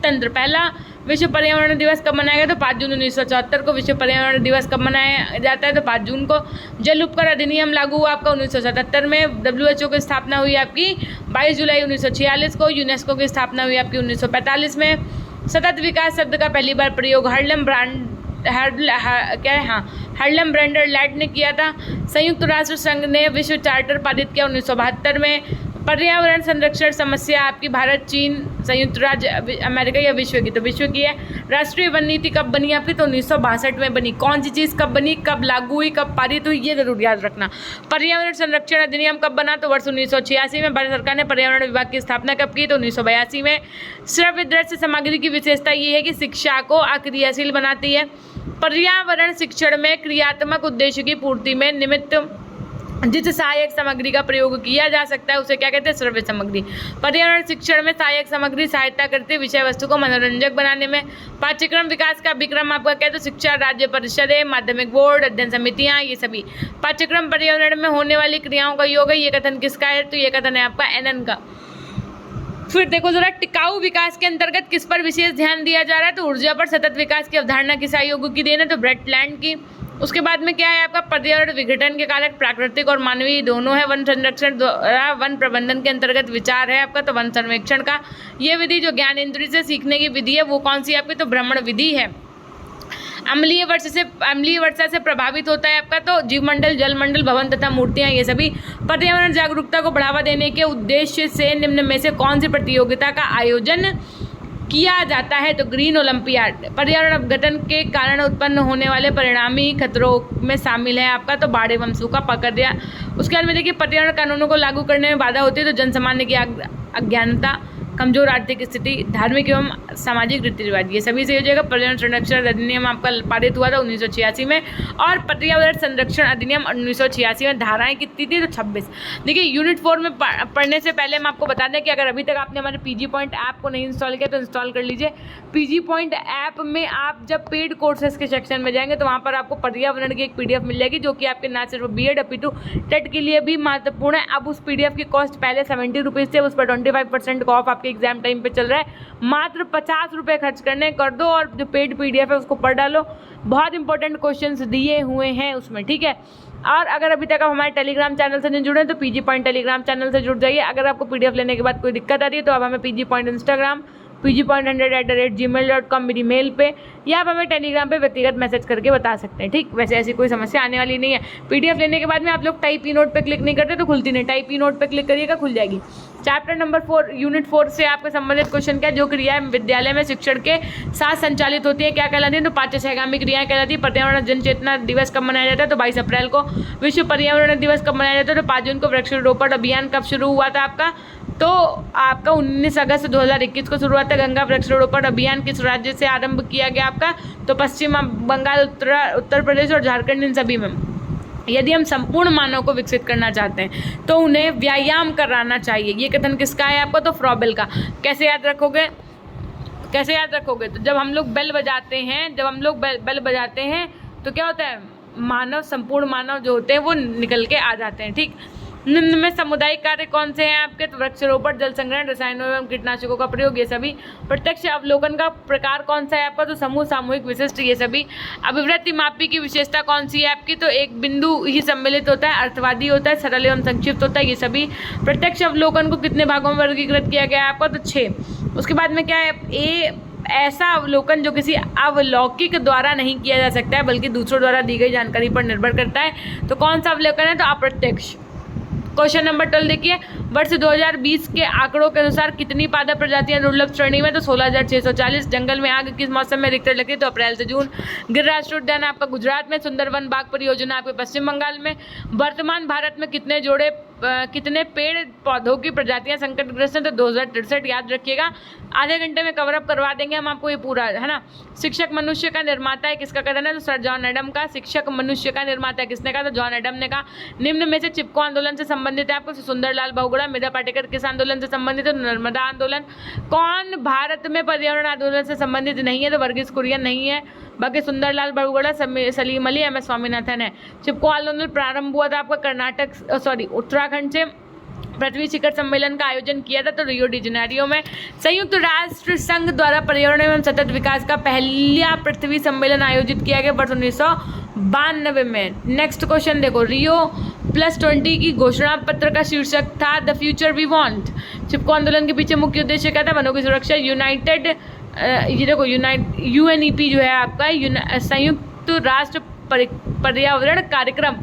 तंत्र। पहला विश्व पर्यावरण दिवस कब मनाया गया? तो 5 जून 1974 को। विश्व पर्यावरण दिवस कब मनाया जाता है? तो 5 जून को। जल उपकर अधिनियम लागू हुआ आपका 1977 में। WHO की स्थापना हुई आपकी 22 जुलाई 1946 को। यूनेस्को की स्थापना हुई आपकी 1945 में। सतत विकास शब्द का पहली बार प्रयोग हर्लम ब्रैंडर-लैट ने किया था। संयुक्त राष्ट्र संघ ने विश्व चार्टर पारित किया 1972 में। पर्यावरण संरक्षण समस्या आपकी भारत, चीन, संयुक्त राज्य अमेरिका या विश्व की? तो विश्व की है। राष्ट्रीय वन नीति कब बनी आपकी? तो 1962 में बनी। कौन सी चीज़ कब बनी, कब लागू हुई, कब पारित हुई, ये जरूर याद रखना। पर्यावरण संरक्षण अधिनियम कब बना? तो वर्ष 1986 में। भारत सरकार ने पर्यावरण विभाग की स्थापना कब की? तो 1982 में। श्रव्य दृश्य सामग्री की विशेषता ये है कि शिक्षा को अक्रियाशील बनाती है। पर्यावरण शिक्षण में क्रियात्मक उद्देश्य की पूर्ति में निमित्त जिस सहायक सामग्री का प्रयोग किया जा सकता है उसे क्या कहते हैं? श्रव्य सामग्री। पर्यावरण शिक्षण में सहायक सामग्री सहायता करती है विषय वस्तु को मनोरंजक बनाने में। पाठ्यक्रम विकास का अभिक्रम आपका क्या है? तो शिक्षा राज्य परिषदें, माध्यमिक बोर्ड, अध्ययन समितियां, ये सभी। पाठ्यक्रम पर्यावरण में होने वाली क्रियाओं का योग है। ये कथन किसका है? तो ये कथन है आपका एनन का। फिर देखो जरा, टिकाऊ विकास के अंतर्गत किस पर विशेष ध्यान दिया जा रहा है? तो ऊर्जा पर। सतत विकास की अवधारणा किस आयोग की देन है? तो ब्रेटलैंड की। उसके बाद में क्या है आपका? पर्यावरण विघटन के कारक प्राकृतिक और मानवीय दोनों है। वन संरक्षण द्वारा वन प्रबंधन के अंतर्गत विचार है आपका, तो वन सर्वेक्षण का। ये विधि जो ज्ञान इंद्रिय से सीखने की विधि है वो कौन सी आपकी? तो भ्रमण विधि है। अम्लीय वर्षा से प्रभावित होता है आपका, तो जीवमंडल, जलमंडल, भवन तथा मूर्तियां, ये सभी। पर्यावरण जागरूकता को बढ़ावा देने के उद्देश्य से निम्न में से कौन सी प्रतियोगिता का आयोजन किया जाता है? तो ग्रीन ओलंपियाड। पर्यावरण अपघटन के कारण उत्पन्न होने वाले परिणामी खतरों में शामिल है आपका, तो बाढ़ एवं सूखा, पकड़। उसके बाद में देखिए, पर्यावरण कानूनों को लागू करने में बाधा होती है, तो जनसामान्य की अज्ञानता, कमजोर आर्थिक स्थिति, धार्मिक एवं सामाजिक रीति रिवाज, ये सभी से हो जाएगा। पर्यावरण संरक्षण अधिनियम आपका पारित हुआ था 1986 में, और पर्यावरण संरक्षण अधिनियम 1986 में धाराएं कितनी थी? तो 26। देखिए यूनिट 4 में पढ़ने से पहले हम आपको बता दें कि अगर अभी तक आपने हमारे पीजी पॉइंट ऐप को नहीं इंस्टॉल किया तो इंस्टॉल कर लीजिए। पीजी पॉइंट ऐप में आप जब पेड कोर्सेज के सेक्शन में जाएंगे तो वहाँ पर आपको पर्यावरण की एक PDF मिल जाएगी, जो कि आपके ना सिर्फ BEd अपितु टेट के लिए भी महत्वपूर्ण है। अब उस PDF की कॉस्ट पहले 70 रुपीज़ थे, उस पर 25% का ऑफ आपके एग्जाम टाइम पे चल रहा है। मात्र 50 रुपये खर्च करने कर दो और जो पेड PDF है उसको पढ़ डालो। बहुत इंपॉर्टेंट क्वेश्चंस दिए हुए हैं उसमें, ठीक है। और अगर अभी तक आप हमारे टेलीग्राम चैनल से नहीं जुड़े तो पीजी पॉइंट टेलीग्राम चैनल से जुड़ जाइए। अगर आपको PDF लेने के बाद कोई दिक्कत आ रही है तो आप हमें पीजी पॉइंट इंस्टाग्राम, pgpoint100@gmail.com मेरी मेल पे, या आप हमें टेलीग्राम पे व्यक्तिगत मैसेज करके बता सकते हैं, ठीक। वैसे ऐसी कोई समस्या आने वाली नहीं है। PDF लेने के बाद में आप लोग टाइप ई नोट पे क्लिक नहीं करते तो खुलती नहीं, टाइप ई नोट पे क्लिक करिएगा, खुल जाएगी। चैप्टर नंबर 4 यूनिट 4 से आपके संबंधित क्वेश्चन क्या है? जो क्रियाएं विद्यालय में शिक्षण के साथ संचालित होती है क्या कहलाती है? तो पाठ्यसहगामी क्रियाएं कहलाती है। पर्यावरण जन चेतना दिवस कब मनाया जाता है? तो 22 अप्रैल को। विश्व पर्यावरण दिवस कब मनाया जाता है? तो 5 जून को। वृक्षारोपण अभियान कब शुरू हुआ था आपका? तो आपका 19 अगस्त 2021 को शुरू हुआ था। गंगा वृक्षारोपण अभियान किस राज्य से आरंभ किया गया आपका? तो पश्चिम बंगाल, उत्तर प्रदेश और झारखंड, इन सभी में। यदि हम संपूर्ण मानव को विकसित करना चाहते हैं तो उन्हें व्यायाम कराना चाहिए। ये कथन किसका है आपका? तो फ्रॉबेल का। कैसे याद रखोगे? तो जब हम लोग बेल बजाते हैं तो क्या होता है? मानव, संपूर्ण मानव जो होते हैं वो निकल के आ जाते हैं, ठीक। निम्न में सामुदायिक कार्य कौन से हैं आपके? तो वृक्षारोपण, जल संग्रहण, रसायनों एवं कीटनाशकों का प्रयोग, ये सभी। प्रत्यक्ष अवलोकन का प्रकार कौन सा है आपका? तो समूह, सामूहिक, विशिष्ट, ये सभी। अभिवृत्ति मापी की विशेषता कौन सी है आपकी? तो एक बिंदु ही सम्मिलित होता है, अर्थवादी होता है, सरल एवं संक्षिप्त होता है, ये सभी। प्रत्यक्ष अवलोकन को कितने भागों में वर्गीकृत किया गया है आपका? तो 6। उसके बाद में क्या है? ए ऐसा अवलोकन जो किसी अवलौकिक द्वारा नहीं किया जा सकता है बल्कि दूसरों द्वारा दी गई जानकारी पर निर्भर करता है। तो कौन सा अवलोकन है? तो अप्रत्यक्ष। क्वेश्चन नंबर 12 देखिए, वर्ष 2020 के आंकड़ों के अनुसार कितनी पादप प्रजातियां दुर्लभ श्रेणी में? तो 16,640। जंगल में आग किस मौसम में अधिकतर लगती है? तो अप्रैल से जून। गिर राष्ट्रीय उद्यान आपका गुजरात में, सुंदरवन बाग परियोजना आपके पश्चिम बंगाल में। वर्तमान भारत में कितने पेड़ पौधों की प्रजातियां संकटग्रस्त हैं? तो 2063, याद रखिएगा। आधे घंटे में कवर अप करवा देंगे हम आपको ये पूरा, है ना। शिक्षक मनुष्य का निर्माता है, किसका कथन है? तो सर जॉन एडम का। शिक्षक मनुष्य का निर्माता है, किसने कहा? तो जॉन एडम ने कहा। निम्न में से चिपको आंदोलन से संबंधित है आपको? सुंदरलाल बहुगुणा। मेधा पाटेकर किस आंदोलन से संबंधित है? नर्मदा आंदोलन। कौन भारत में पर्यावरण आंदोलन से संबंधित नहीं है? तो वर्गीस कुरियन नहीं है। बाकी सुंदरलाल बहुगुणा, सलीम अली, एम एस स्वामीनाथन है। चिपको आंदोलन प्रारंभ हुआ था आपका उत्तराखंड से। पृथ्वी शिखर सम्मेलन का आयोजन किया था तो रियो डी जेनेरियो में। संयुक्त राष्ट्र संघ द्वारा पर्यावरण एवं सतत विकास का पहला पृथ्वी सम्मेलन आयोजित किया गया वर्ष 1992 में। नेक्स्ट क्वेश्चन देखो, Rio+20 की घोषणा पत्र का शीर्षक था द फ्यूचर वी वांट। चिपको आंदोलन के पीछे मुख्य उद्देश्य क्या था? वनों की सुरक्षा। UNEP जो है आपका संयुक्त राष्ट्र पर्यावरण कार्यक्रम,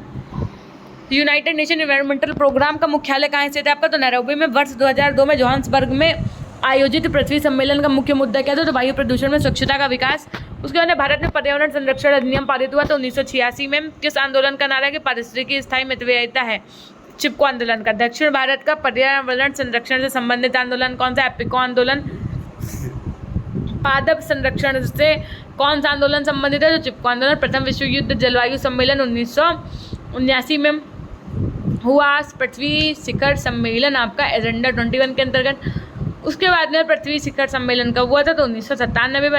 यूनाइटेड नेशन एनवायरमेंटल प्रोग्राम का मुख्यालय कहाँ स्थित है आपका? तो नैरोबी में। वर्ष 2002 में जोहान्सबर्ग में आयोजित पृथ्वी सम्मेलन का मुख्य मुद्दा क्या था? तो वायु प्रदूषण में स्वच्छता का विकास। उसके बाद भारत में पर्यावरण संरक्षण अधिनियम पारित हुआ तो 1986 में। किस आंदोलन का नारा है कि पारिस्थितिकी स्थायी मितव्ययिता है? चिपको आंदोलन का। दक्षिण भारत का पर्यावरण संरक्षण से संबंधित आंदोलन कौन सा? एपिको आंदोलन। पादप संरक्षण से कौन सा आंदोलन संबंधित है? तो चिपको आंदोलन। प्रथम विश्व युद्ध जलवायु सम्मेलन 1979 में हुआ। पृथ्वी शिखर सम्मेलन आपका एजेंडा 21 के अंतर्गत। उसके बाद में पृथ्वी शिखर सम्मेलन कब हुआ था? तो 1997 में।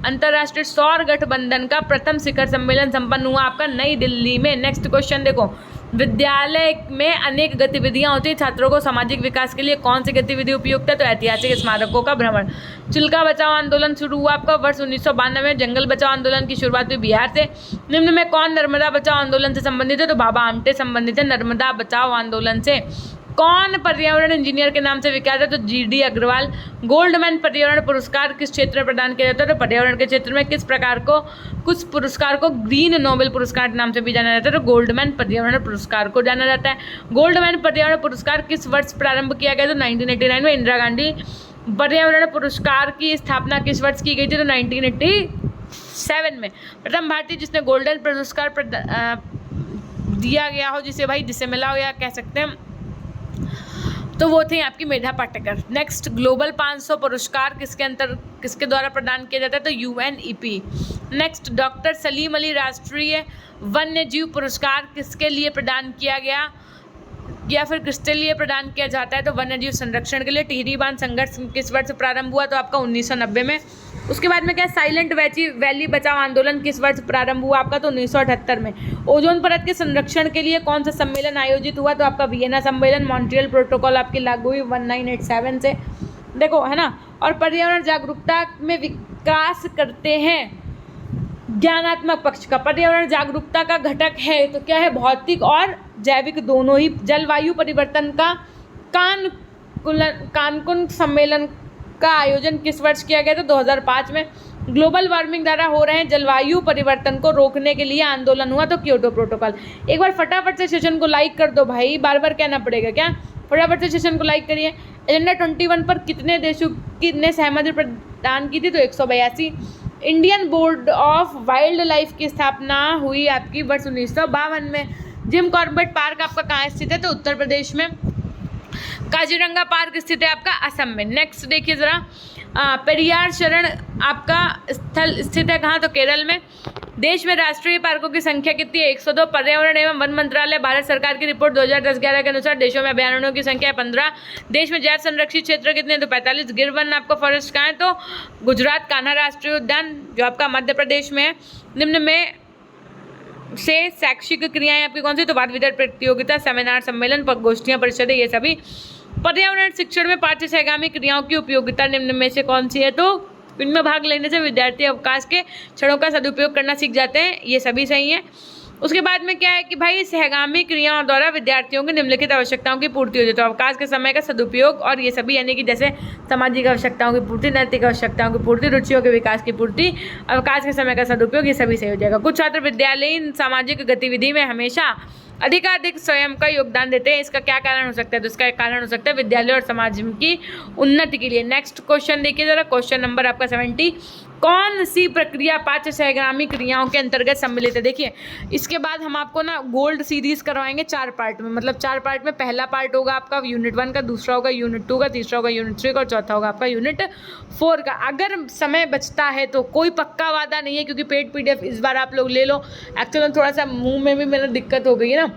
अंतर्राष्ट्रीय सौर गठबंधन का प्रथम शिखर सम्मेलन संपन्न हुआ आपका नई दिल्ली में। नेक्स्ट क्वेश्चन देखो, विद्यालय में अनेक गतिविधियां होती हैं, छात्रों को सामाजिक विकास के लिए कौन सी गतिविधि उपयुक्त है? तो ऐतिहासिक स्मारकों का भ्रमण। चिल्का बचाओ आंदोलन शुरू हुआ आपका वर्ष 1992 में। जंगल बचाओ आंदोलन की शुरुआत हुई बिहार से। निम्न में कौन नर्मदा बचाओ आंदोलन से संबंधित है? तो बाबा आमटे संबंधित है नर्मदा बचाओ आंदोलन से। कौन पर्यावरण इंजीनियर के नाम से विख्यात है? तो GD अग्रवाल। गोल्डमैन पर्यावरण पुरस्कार किस क्षेत्र में प्रदान किया जाता है? तो पर्यावरण के क्षेत्र में। कुछ पुरस्कार को ग्रीन नोबेल पुरस्कार के नाम से भी जाना जाता है, तो गोल्डमैन पर्यावरण पुरस्कार को जाना जाता है। गोल्डमैन पर्यावरण पुरस्कार किस वर्ष प्रारंभ किया गया? तो 1989 में। इंदिरा गांधी पर्यावरण पुरस्कार की स्थापना किस वर्ष की गई थी? तो 1987 में। प्रथम भारतीय जिसने गोल्डन पुरस्कार दिया गया हो, जिसे मिला हो या कह सकते हैं, तो वो थे आपकी मेधा पाटेकर। नेक्स्ट, ग्लोबल 500 पुरस्कार किसके द्वारा प्रदान किया जाता है? तो UNEP। Next, doctor Salim Ali राष्ट्रीय वन्य जीव पुरस्कार किसके लिए प्रदान किया गया या फिर किसके लिए प्रदान किया जाता है? तो वन्य जीव संरक्षण के लिए। टिहरी बांध संघर्ष किस वर्ष प्रारंभ हुआ? तो आपका 1990 में। उसके बाद में क्या, साइलेंट वैली बचाओ आंदोलन किस वर्ष प्रारंभ हुआ आपका? तो 1978 में। ओजोन परत के संरक्षण के लिए कौन सा सम्मेलन आयोजित हुआ? तो आपका वियना सम्मेलन। मॉन्ट्रियल प्रोटोकॉल आपकी लागू हुई 1987 से, देखो, है ना। और पर्यावरण जागरूकता में विकास करते हैं ज्ञानात्मक पक्ष का। पर्यावरण जागरूकता का घटक है तो क्या है? भौतिक और जैविक दोनों ही। जलवायु परिवर्तन का कानकुन सम्मेलन का आयोजन किस वर्ष किया गया था? 2005 में। ग्लोबल वार्मिंग द्वारा हो रहे हैं जलवायु परिवर्तन को रोकने के लिए आंदोलन हुआ तो क्योटो प्रोटोकॉल। एक बार फटाफट से सेशन को लाइक कर दो भाई, बार बार कहना पड़ेगा क्या? फटाफट से सेशन को लाइक करिए। एजेंडा 21 पर कितने देशों ने सहमति प्रदान की थी? तो 182। Indian board of wild life की स्थापना हुई आपकी वर्ष 1952 में। जिम कॉर्बेट पार्क आपका कहाँ स्थित है? तो उत्तर प्रदेश में। काजीरंगा पार्क स्थित है आपका असम में। नेक्स्ट देखिए जरा, पेरियार शरण आपका स्थल स्थित है कहाँ? तो केरल में। देश में राष्ट्रीय पार्कों की संख्या कितनी है? 102। पर्यावरण एवं वन मंत्रालय भारत सरकार की रिपोर्ट 2010-11 के अनुसार देशों में अभयारण्यों की संख्या है 15। देश में जैव संरक्षित क्षेत्र कितने हैं? तो 45। गिर वन आपका फॉरेस्ट कहाँ है? तो गुजरात। कान्हा राष्ट्रीय उद्यान जो आपका मध्य प्रदेश में है। निम्न में से शैक्षिक क्रियाएं आपकी कौन सी, तो वाद वितर्क प्रतियोगिता, सेमिनार, सम्मेलन, गोष्ठियां, परिषदें, ये सभी। पर्यावरण शिक्षण में पाठ्य सहगामी क्रियाओं की उपयोगिता निम्न में से कौन सी है, तो इनमें भाग लेने से विद्यार्थी अवकाश के क्षणों का सदुपयोग करना सीख जाते हैं, ये सभी सही है। उसके बाद में क्या है कि भाई सहगामी क्रियाओं द्वारा विद्यार्थियों की निम्नलिखित आवश्यकताओं की पूर्ति होती है, तो अवकाश के समय का सदुपयोग और ये सभी, यानी कि जैसे सामाजिक आवश्यकताओं की पूर्ति, नैतिक आवश्यकताओं की पूर्ति, रुचियों के विकास की पूर्ति, अवकाश के समय का सदुपयोग, ये सभी सही हो जाएगा। कुछ छात्र विद्यालयीन सामाजिक गतिविधि में हमेशा अधिकाधिक स्वयं का योगदान देते हैं, इसका क्या कारण हो सकता है, तो इसका एक कारण हो सकता है विद्यालय और समाज की उन्नति के लिए। नेक्स्ट क्वेश्चन देखिए जरा, क्वेश्चन नंबर आपका 70, कौन सी प्रक्रिया पाठ्य सहगामी क्रियाओं के अंतर्गत सम्मिलित है। देखिए इसके बाद हम आपको ना गोल्ड सीरीज करवाएंगे 4 पार्ट में, मतलब 4 पार्ट में पहला पार्ट होगा आपका यूनिट 1 का, दूसरा होगा यूनिट 2 का, तीसरा होगा यूनिट 3 का और चौथा होगा आपका यूनिट 4 का। अगर समय बचता है तो, कोई पक्का वादा नहीं है क्योंकि पेड PDF इस बार आप लोग ले लो। एक्चुअली थोड़ा सा मुंह में भी मेरा दिक्कत हो गई है ना,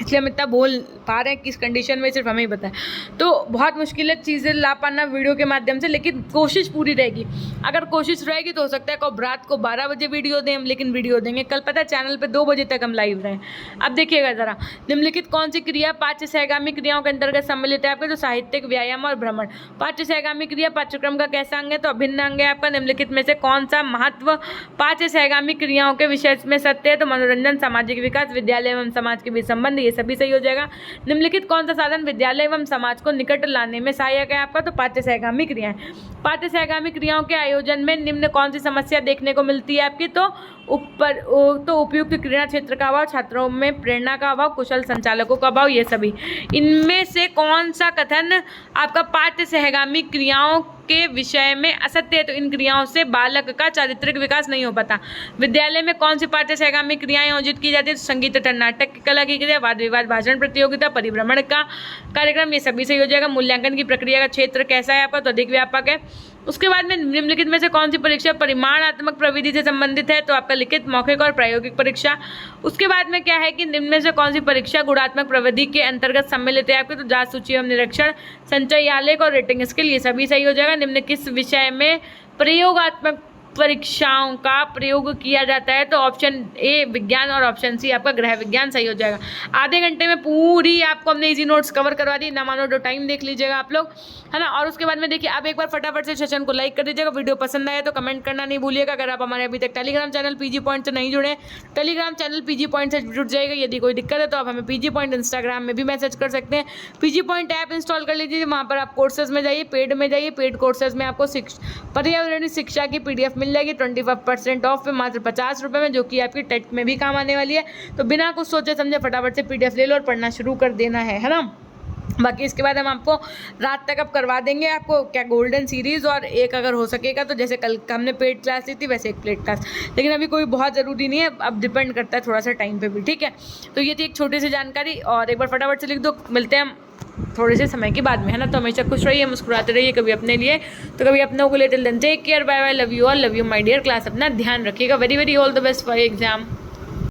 इसलिए हम इतना बोल पा रहे हैं किस कंडीशन में सिर्फ हमें ही पता है, तो बहुत मुश्किल है चीज़ें ला पाना वीडियो के माध्यम से, लेकिन कोशिश पूरी रहेगी। अगर कोशिश रहेगी तो हो सकता है कब रात को 12 बजे वीडियो दें हम, लेकिन वीडियो देंगे। कल पता है चैनल पे 2 बजे तक हम लाइव रहें। अब देखिएगा ज़रा, निम्नलिखित कौन सी क्रिया पाठ्य सहगामी क्रियाओं के अंतर्गत सम्मिलित है आपके, तो साहित्यिक, व्यायाम और भ्रमण। पाठ्य सहगामी क्रिया पाठ्यक्रम का कैसा अंग है, तो अभिन्न अंग है आपका। निम्नलिखित में से कौन सा महत्व पाठ्य सहगामी क्रियाओं के विषय में सत्य है, तो मनोरंजन, सामाजिक विकास, विद्यालय एवं समाज के बीच संबंध, ये सभी सही हो जाएगा। निम्नलिखित कौन सा साधन विद्यालय एवं समाज को निकट लाने में सहायक है आपका, तो पाठ्य सहगामी क्रियाएं। पाठ्य सहगामी क्रियाओं के आयोजन में निम्न कौन सी समस्या देखने को मिलती है आपकी, तो उपयुक्त क्रीड़ा क्षेत्र का अभाव, छात्रों में प्रेरणा का अभाव, कुशल संचालकों का अभाव, ये सभी। इनमें से कौन सा कथन आपका पाठ्य सहगामी क्रियाओं के विषय में असत्य है, तो इन क्रियाओं से बालक का चारित्रिक विकास नहीं हो पाता। विद्यालय में कौन सी पाठ्य सहगामी क्रियाएं आयोजित की जाती है, तो संगीत तथा नाटक की कला की क्रिया, वाद विवाद, भाषण प्रतियोगिता, परिभ्रमण का कार्यक्रम, ये सभी सही हो जाएगा। मूल्यांकन की प्रक्रिया का क्षेत्र कैसा है आपका, तो अधिक व्यापक है। उसके बाद में निम्नलिखित में से कौन सी परीक्षा परिमाणात्मक प्रविधि से संबंधित है, तो आपका लिखित, मौखिक और प्रायोगिक परीक्षा। उसके बाद में क्या है कि निम्न में से कौन सी परीक्षा गुणात्मक प्रविधि के अंतर्गत सम्मिलित है आपके, तो जांच, सूची एवं निरीक्षण, संचय आलेख और रेटिंग स्किल, ये सभी सही हो जाएगा। निम्न किस विषय में प्रयोगात्मक परीक्षाओं का प्रयोग किया जाता है, तो ऑप्शन ए विज्ञान और ऑप्शन सी आपका गृह विज्ञान सही हो जाएगा। आधे घंटे में पूरी आपको हमने इजी नोट्स कवर करवा दी, ना मानो तो टाइम देख लीजिएगा आप लोग, है ना। और उसके बाद में देखिए आप एक बार फटाफट से सेशन को लाइक कर दीजिएगा, वीडियो पसंद आया तो कमेंट करना नहीं भूलिएगा। अगर आप हमारे अभी तक टेलीग्राम चैनल पीजी पॉइंट से नहीं जुड़े, टेलीग्राम चैनल पीजी पॉइंट से जुड़ जाएगा। यदि कोई दिक्कत है तो आप हमें पीजी पॉइंट इंस्टाग्राम में भी मैसेज कर सकते हैं। पीजी पॉइंट ऐप इंस्टॉल कर लीजिए, वहाँ पर आप कोर्सेज में जाइए, पेड में जाइए, पेड कोर्सेज में आपको पर्यावरणीय शिक्षा की PDF मिल जाएगी 25% ऑफ पे, मात्र 50 रुपये में, जो कि आपकी टेट में भी काम आने वाली है। तो बिना कुछ सोचे समझे फटाफट से PDF ले लो और पढ़ना शुरू कर देना है ना। बाकी इसके बाद हम आपको रात तक अब करवा देंगे आपको क्या गोल्डन सीरीज़, और एक अगर हो सकेगा तो जैसे कल हमने पेड क्लास ली थी वैसे एक प्लेट क्लास, लेकिन अभी कोई बहुत ज़रूरी नहीं है, अब डिपेंड करता है थोड़ा सा टाइम पे भी, ठीक है। तो ये थी एक छोटी सी जानकारी, और एक बार फटाफट से लिख दो, मिलते हैं हम थोड़े से समय के बाद में, है ना। तो हमेशा खुश रहिए, मुस्कुराते रहिए, कभी अपने लिए तो कभी अपनों को लिए। Till then take care, bye bye, love you all, love you my dear class. अपना ध्यान रखिएगा, very very all the best for exam.